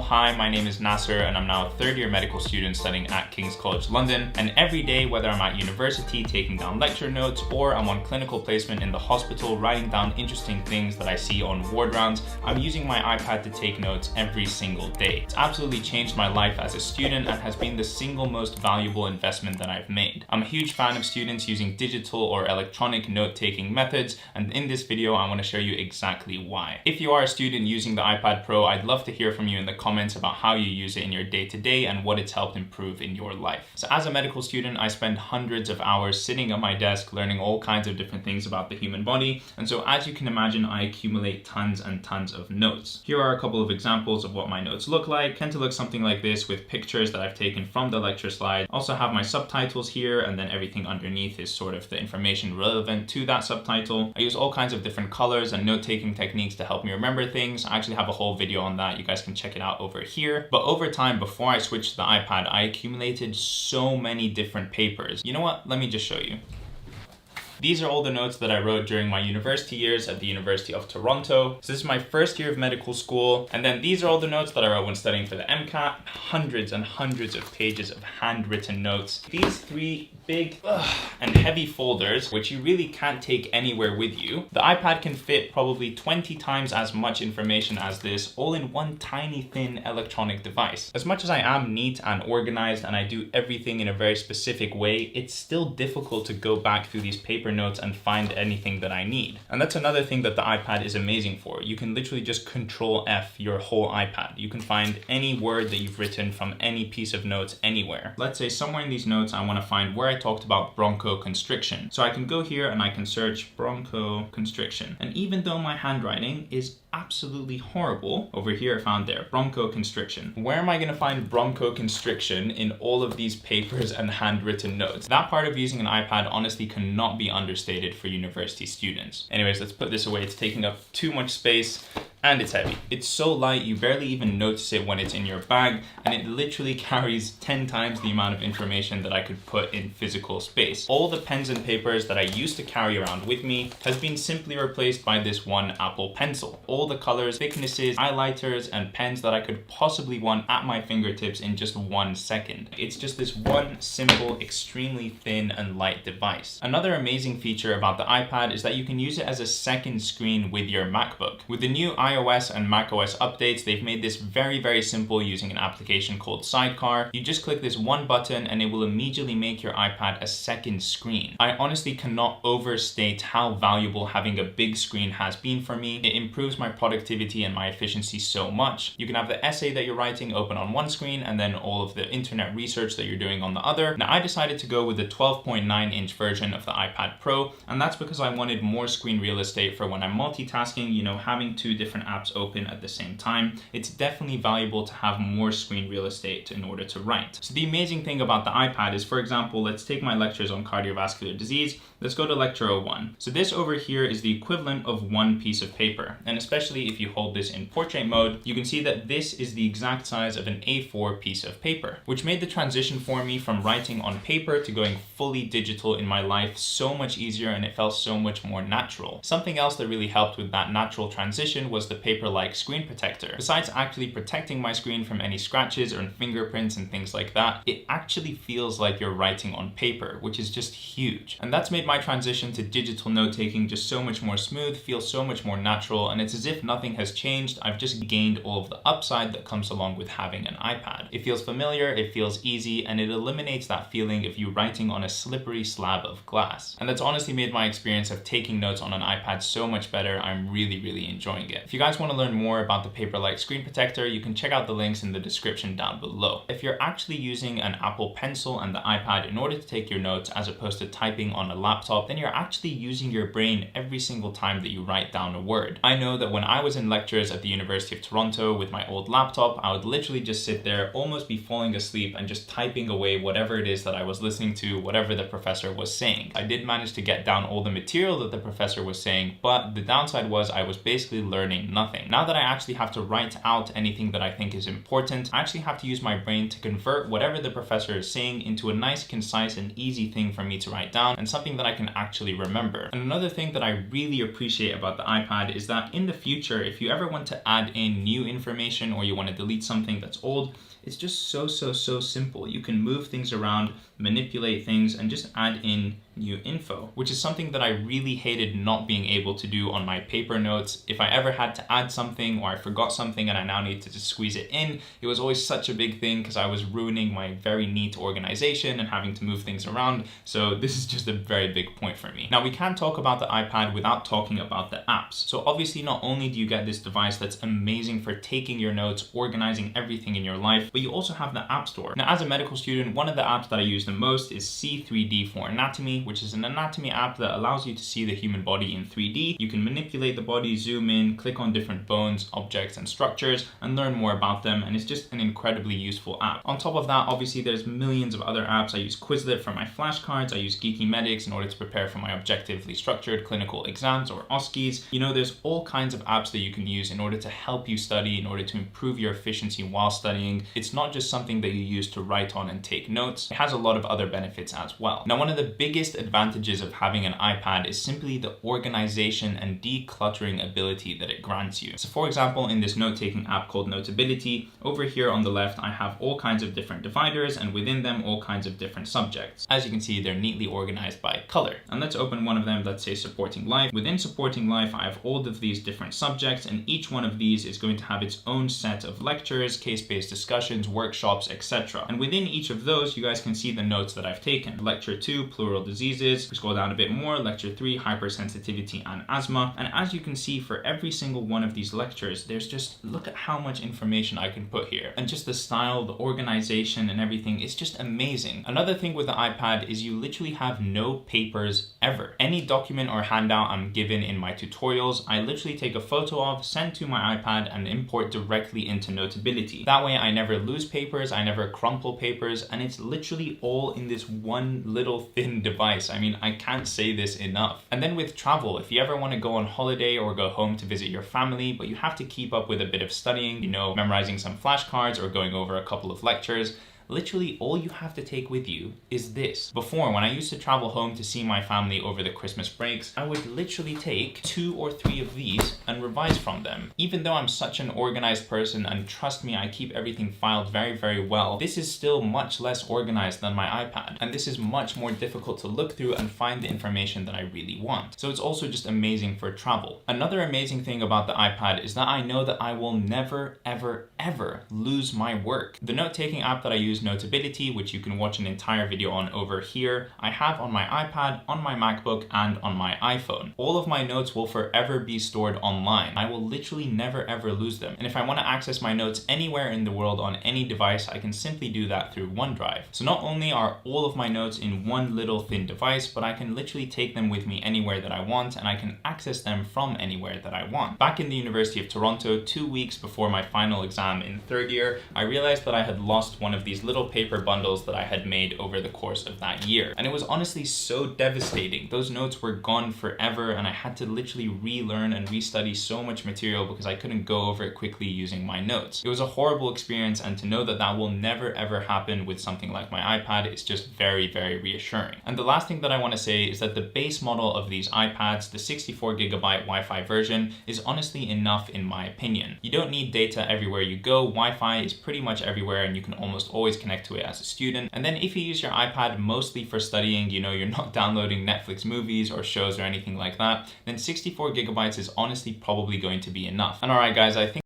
hi, my name is Nasser and I'm now a third year medical student studying at King's College London. And every day, whether I'm at university taking down lecture notes or I'm on clinical placement in the hospital writing down interesting things that I see on ward rounds, I'm using my iPad to take notes every single day. It's absolutely changed my life as a student and has been the single most valuable investment that I've made. I'm a huge fan of students using digital or electronic note-taking methods, and in this video I want to show you exactly why. If you are a student using the iPad Pro, I'd love to hear from you in the comments about how you use it in your day-to-day and what it's helped improve in your life. So as a medical student, I spend hundreds of hours sitting at my desk learning all kinds of different things about the human body, and so as you can imagine, I accumulate tons and tons of notes. Here are a couple of examples of what my notes look like. Tend to look something like this with pictures that I've taken from the lecture slide. Also have my subtitles here, and then everything underneath is sort of the information relevant to that subtitle. I use all kinds of different colors and note-taking techniques to help me remember things. I actually have a whole video on that. You guys can check it out over here. But over time, before I switched to the iPad, I accumulated so many different papers. You know what? Let me just show you. These are all the notes that I wrote during my university years at the University of Toronto. So this is my first year of medical school. And then these are all the notes that I wrote when studying for the MCAT. Hundreds and hundreds of pages of handwritten notes. These three big and heavy folders, which you really can't take anywhere with you. The iPad can fit probably 20 times as much information as this, all in one tiny thin electronic device. As much as I am neat and organized and I do everything in a very specific way, it's still difficult to go back through these paper notes and find anything that I need. And that's another thing that the iPad is amazing for. You can literally just Control F your whole iPad. You can find any word that you've written from any piece of notes anywhere. Let's say somewhere in these notes I want to find where I talked about bronchoconstriction. So I can go here and I can search bronchoconstriction. And even though my handwriting is absolutely horrible, over here I found there, bronchoconstriction. Where am I going to find bronchoconstriction in all of these papers and handwritten notes? That part of using an iPad honestly cannot be understated for university students. Anyways, let's put this away. It's taking up too much space. And it's heavy. It's so light, you barely even notice it when it's in your bag, and it literally carries 10 times the amount of information that I could put in physical space. All the pens and papers that I used to carry around with me has been simply replaced by this one Apple Pencil. All the colors, thicknesses, highlighters, and pens that I could possibly want at my fingertips in just 1 second. It's just this one simple, extremely thin and light device. Another amazing feature about the iPad is that you can use it as a second screen with your MacBook. With the new iOS and macOS updates, they've made this very, very simple using an application called Sidecar. You just click this one button and it will immediately make your iPad a second screen. I honestly cannot overstate how valuable having a big screen has been for me. It improves my productivity and my efficiency so much. You can have the essay that you're writing open on one screen and then all of the internet research that you're doing on the other. Now I decided to go with the 12.9-inch version of the iPad Pro, and that's because I wanted more screen real estate for when I'm multitasking, you know, having two different apps open at the same time. It's definitely valuable to have more screen real estate in order to write. So the amazing thing about the iPad is, for example, let's take my lectures on cardiovascular disease. Let's go to lecture 01. So this over here is the equivalent of one piece of paper. And especially if you hold this in portrait mode, you can see that this is the exact size of an A4 piece of paper, which made the transition for me from writing on paper to going fully digital in my life so much easier, and it felt so much more natural. Something else that really helped with that natural transition was the paper-like screen protector. Besides actually protecting my screen from any scratches or fingerprints and things like that, it actually feels like you're writing on paper, which is just huge. And that's made my transition to digital note-taking just so much more smooth, feels so much more natural, and it's as if nothing has changed. I've just gained all of the upside that comes along with having an iPad. It feels familiar, it feels easy, and it eliminates that feeling of you writing on a slippery slab of glass. And that's honestly made my experience of taking notes on an iPad so much better. I'm really, really enjoying it. If you guys want to learn more about the paper-like screen protector, you can check out the links in the description down below. If you're actually using an Apple Pencil and the iPad in order to take your notes as opposed to typing on a laptop, then you're actually using your brain every single time that you write down a word. I know that when I was in lectures at the University of Toronto with my old laptop, I would literally just sit there, almost be falling asleep and just typing away whatever it is that I was listening to, whatever the professor was saying. I did manage to get down all the material that the professor was saying, but the downside was I was basically learning nothing. Now that I actually have to write out anything that I think is important, I actually have to use my brain to convert whatever the professor is saying into a nice, concise, and easy thing for me to write down, and something that that I can actually remember. And another thing that I really appreciate about the iPad is that in the future, if you ever want to add in new information or you want to delete something that's old, it's just so simple. You can move things around, manipulate things, and just add in new info, which is something that I really hated not being able to do on my paper notes. If I ever had to add something or I forgot something and I now need to just squeeze it in, it was always such a big thing because I was ruining my very neat organization and having to move things around. So this is just a very big point for me. Now we can't talk about the iPad without talking about the apps. So obviously not only do you get this device that's amazing for taking your notes, organizing everything in your life, but you also have the App Store. Now as a medical student, one of the apps that I use the most is C3D for Anatomy, which is an anatomy app that allows you to see the human body in 3D. You can manipulate the body, zoom in, click on different bones, objects, and structures, and learn more about them, and it's just an incredibly useful app. On top of that, obviously there's millions of other apps. I use Quizlet for my flashcards, I use KharmaMedic in order to prepare for my objectively structured clinical exams or OSCEs. You know, there's all kinds of apps that you can use in order to help you study, in order to improve your efficiency while studying. It's not just something that you use to write on and take notes. It has a lot of other benefits as well. Now, one of the biggest advantages of having an iPad is simply the organization and decluttering ability that it grants you. So for example, in this note-taking app called Notability, over here on the left, I have all kinds of different dividers and within them, all kinds of different subjects. As you can see, they're neatly organized by color. And let's open one of them that says Supporting Life. Within Supporting Life, I have all of these different subjects, and each one of these is going to have its own set of lectures, case-based discussions, workshops, etc. And within each of those, you guys can see the notes that I've taken. Lecture 2, Pleural Diseases. We scroll down a bit more, Lecture 3, Hypersensitivity and Asthma. And as you can see, for every single one of these lectures, there's just, look at how much information I can put here. And just the style, the organization and everything, it's just amazing. Another thing with the iPad is you literally have no papers ever. Any document or handout I'm given in my tutorials, I literally take a photo of, send to my iPad, and import directly into Notability. That way I never lose papers, I never crumple papers, and it's literally all in this one little thin device. I mean, I can't say this enough. And then with travel, if you ever want to go on holiday or go home to visit your family, but you have to keep up with a bit of studying, you know, memorizing some flashcards or going over a couple of lectures, literally all you have to take with you is this. Before, when I used to travel home to see my family over the Christmas breaks, I would literally take 2 or 3 of these and revise from them. Even though I'm such an organized person, and trust me, I keep everything filed very well, this is still much less organized than my iPad. And this is much more difficult to look through and find the information that I really want. So it's also just amazing for travel. Another amazing thing about the iPad is that I know that I will never, ever lose my work. The note-taking app that I use, Notability, which you can watch an entire video on over here, I have on my iPad, on my MacBook, and on my iPhone. All of my notes will forever be stored online. I will literally never ever lose them. And if I want to access my notes anywhere in the world on any device, I can simply do that through OneDrive. So not only are all of my notes in one little thin device, but I can literally take them with me anywhere that I want, and I can access them from anywhere that I want. Back in the University of Toronto, 2 weeks before my final exam in 3rd year, I realized that I had lost one of these little paper bundles that I had made over the course of that year. And it was honestly so devastating. Those notes were gone forever, and I had to literally relearn and restudy so much material because I couldn't go over it quickly using my notes. It was a horrible experience, and to know that that will never ever happen with something like my iPad is just very reassuring. And the last thing that I want to say is that the base model of these iPads, the 64GB Wi-Fi version, is honestly enough in my opinion. You don't need data everywhere you go. Wi-Fi is pretty much everywhere, and you can almost always connect to it as a student. And then if you use your iPad mostly for studying, you know, you're not downloading Netflix movies or shows or anything like that, then 64GB is honestly probably going to be enough. And alright guys, I think